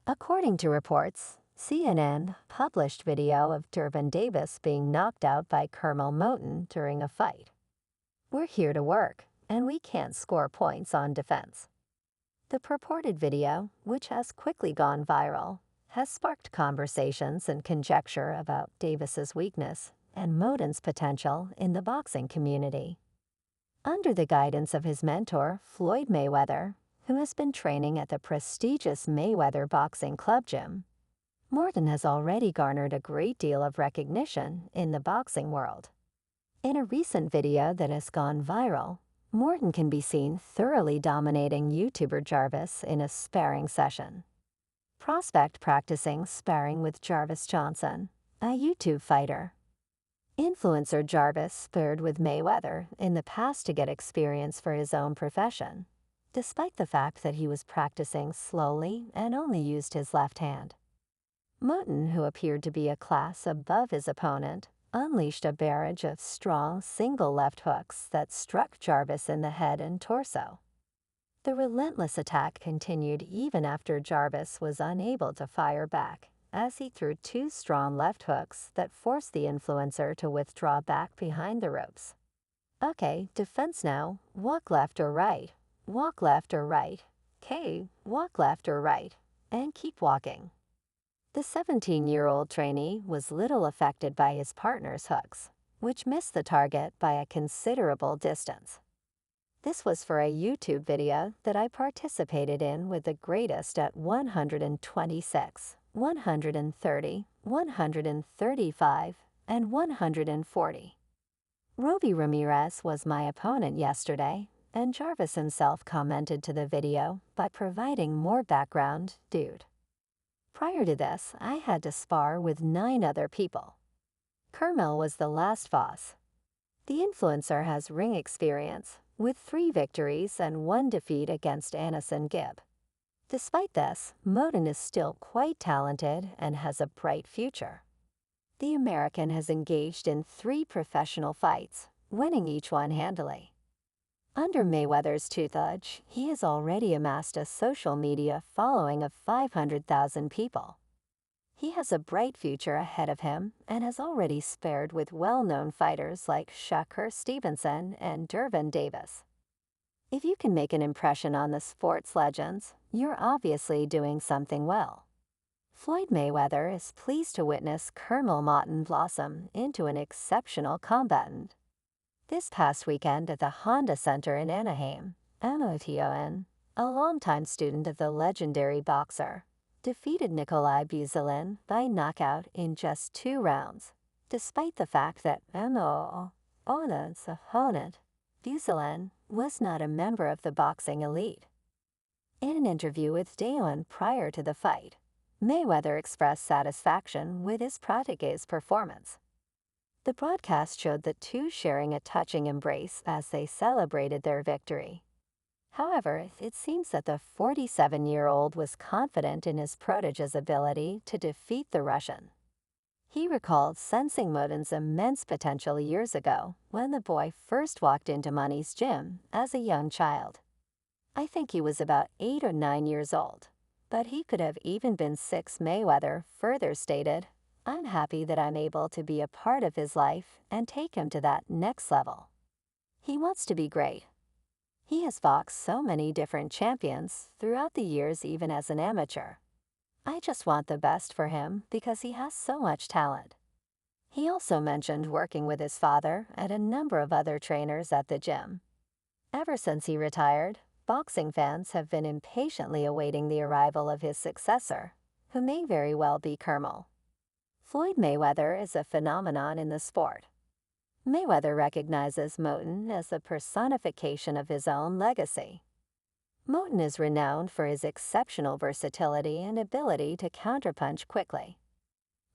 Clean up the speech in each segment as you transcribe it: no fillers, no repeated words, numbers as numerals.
According to reports, CNN published video of Gervonta Davis being knocked out by Curmel Moton during a fight. "We're here to work, and we can't score points on defense." The purported video, which has quickly gone viral, has sparked conversations and conjecture about Davis's weakness and Moton's potential in the boxing community. Under the guidance of his mentor, Floyd Mayweather, who has been training at the prestigious Mayweather Boxing Club gym, Moton has already garnered a great deal of recognition in the boxing world. In a recent video that has gone viral, Moton can be seen thoroughly dominating YouTuber Jarvis in a sparring session. Prospect practicing sparring with Jarvis Johnson, a YouTube fighter. Influencer Jarvis sparred with Mayweather in the past to get experience for his own profession, despite the fact that he was practicing slowly and only used his left hand. Moton, who appeared to be a class above his opponent, unleashed a barrage of strong single left hooks that struck Jarvis in the head and torso. The relentless attack continued even after Jarvis was unable to fire back, as he threw two strong left hooks that forced the influencer to withdraw back behind the ropes. "Okay, defense now. Walk left or right. Walk left or right. Okay, walk left or right. And keep walking." The 17-year-old trainee was little affected by his partner's hooks, which missed the target by a considerable distance. This was for a YouTube video that I participated in with the greatest at 126, 130, 135, and 140. Roby Ramirez was my opponent yesterday, and Jarvis himself commented to the video by providing more background, "Dude. Prior to this, I had to spar with 9 other people. Curmel was the last boss. The influencer has ring experience, with 3 victories and 1 defeat against Anderson Gibb. Despite this, Moton is still quite talented and has a bright future. The American has engaged in 3 professional fights, winning each one handily. Under Mayweather's tutelage, he has already amassed a social media following of 500,000 people. He has a bright future ahead of him and has already sparred with well-known fighters like Shakur Stevenson and Gervonta Davis. If you can make an impression on the sports legends, you're obviously doing something well. Floyd Mayweather is pleased to witness Curmel Moton blossom into an exceptional combatant. This past weekend at the Honda Center in Anaheim, Moton, a longtime student of the legendary boxer, defeated Nikolai Buzylin by knockout in just 2 rounds, despite the fact that Moton's opponent, Buzylin, was not a member of the boxing elite. In an interview with Dayon prior to the fight, Mayweather expressed satisfaction with his protégé's performance. The broadcast showed the two sharing a touching embrace as they celebrated their victory. However, it seems that the 47-year-old was confident in his protégé's ability to defeat the Russian. He recalled sensing Moton's immense potential years ago when the boy first walked into Money's gym as a young child. "I think he was about 8 or 9 years old, but he could have even been 6." Mayweather further stated, "I'm happy that I'm able to be a part of his life and take him to that next level. He wants to be great. He has boxed so many different champions throughout the years even as an amateur. I just want the best for him because he has so much talent." He also mentioned working with his father and a number of other trainers at the gym. Ever since he retired, boxing fans have been impatiently awaiting the arrival of his successor, who may very well be Curmel. Floyd Mayweather is a phenomenon in the sport. Mayweather recognizes Moton as the personification of his own legacy. Moton is renowned for his exceptional versatility and ability to counterpunch quickly.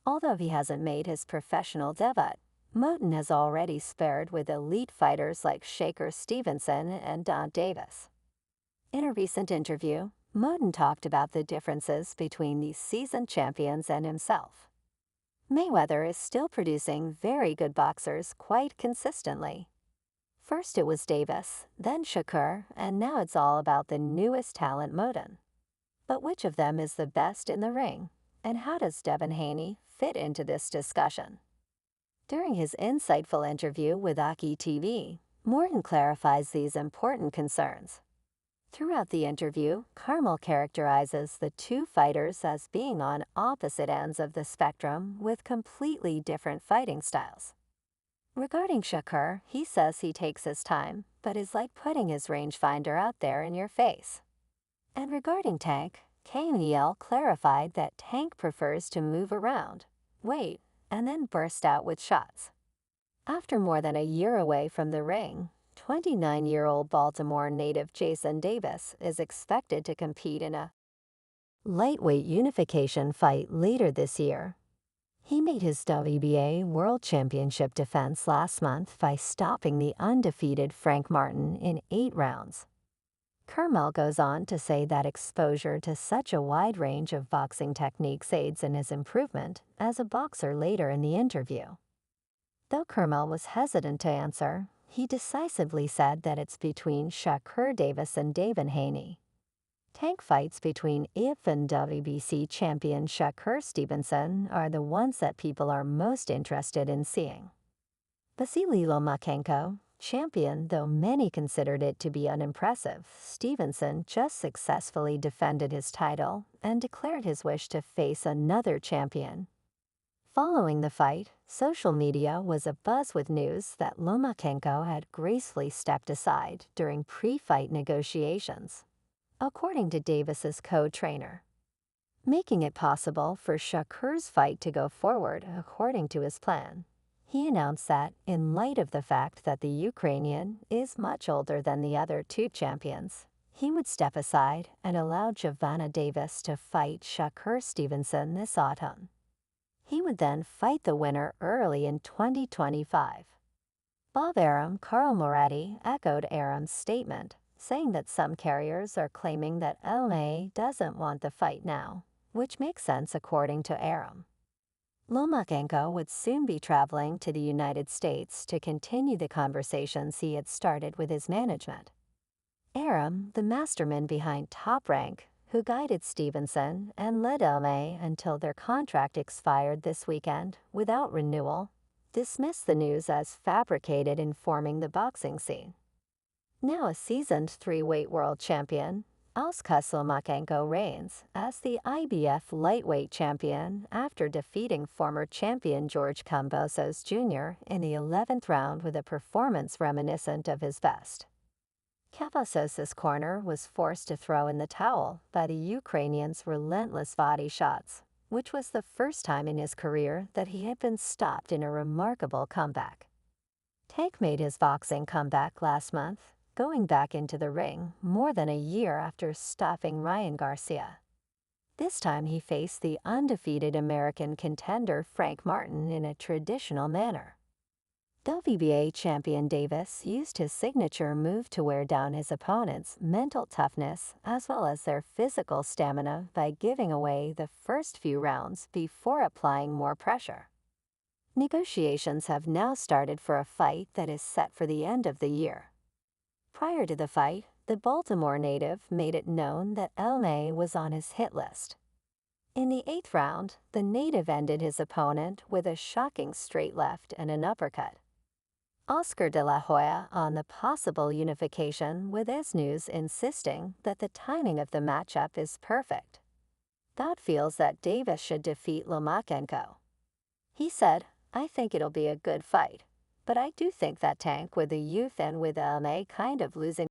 Although he hasn't made his professional debut, Moton has already sparred with elite fighters like Shakur Stevenson and Gervonta Davis. In a recent interview, Moton talked about the differences between these seasoned champions and himself. Mayweather is still producing very good boxers quite consistently. First it was Davis, then Shakur, and now it's all about the newest talent Moton. But which of them is the best in the ring? And how does Devin Haney fit into this discussion? During his insightful interview with ROCKED TV, Moton clarifies these important concerns. Throughout the interview, Curmel characterizes the two fighters as being on opposite ends of the spectrum with completely different fighting styles. Regarding Shakur, he says he takes his time, but is like putting his rangefinder out there in your face. And regarding Tank, KNEL clarified that Tank prefers to move around, wait, and then burst out with shots. After more than a year away from the ring, 29-year-old Baltimore native Jason Davis is expected to compete in a lightweight unification fight later this year. He made his WBA World Championship defense last month by stopping the undefeated Frank Martin in 8 rounds. Curmel goes on to say that exposure to such a wide range of boxing techniques aids in his improvement as a boxer later in the interview. Though Curmel was hesitant to answer, he decisively said that it's between Shakur Davis and Devin Haney. Tank fights between IF and WBC champion Shakur Stevenson are the ones that people are most interested in seeing. Vasily Lomachenko, champion though many considered it to be unimpressive, Stevenson just successfully defended his title and declared his wish to face another champion. Following the fight, social media was abuzz with news that Lomachenko had gracefully stepped aside during pre-fight negotiations, according to Davis's co-trainer, making it possible for Shakur's fight to go forward according to his plan. He announced that, in light of the fact that the Ukrainian is much older than the other two champions, he would step aside and allow Gervonta Davis to fight Shakur Stevenson this autumn. He would then fight the winner early in 2025. Bob Arum Carl Moretti echoed Arum's statement, saying that some carriers are claiming that LA doesn't want the fight now, which makes sense according to Arum. Lomachenko would soon be traveling to the United States to continue the conversations he had started with his management. Arum, the mastermind behind Top Rank, who guided Stevenson and led LA until their contract expired this weekend without renewal, dismissed the news as fabricated, informing the boxing scene. Now a seasoned 3-weight world champion, Askar Lomachenko reigns as the IBF lightweight champion after defeating former champion George Kambosos Jr. in the 11th round with a performance reminiscent of his best. Kambosos' corner was forced to throw in the towel by the Ukrainian's relentless body shots, which was the first time in his career that he had been stopped in a remarkable comeback. Tank made his boxing comeback last month, going back into the ring more than a year after stopping Ryan Garcia. This time he faced the undefeated American contender Frank Martin in a traditional manner. WBA champion Davis used his signature move to wear down his opponent's mental toughness as well as their physical stamina by giving away the first few rounds before applying more pressure. Negotiations have now started for a fight that is set for the end of the year. Prior to the fight, the Baltimore native made it known that LA was on his hit list. In the 8th round, the native ended his opponent with a shocking straight left and an uppercut. Oscar de la Hoya on the possible unification, with his news insisting that the timing of the matchup is perfect. Dowd feels that Davis should defeat Lomachenko. He said, "I think it'll be a good fight, but I do think that Tank with the youth and with LA kind of losing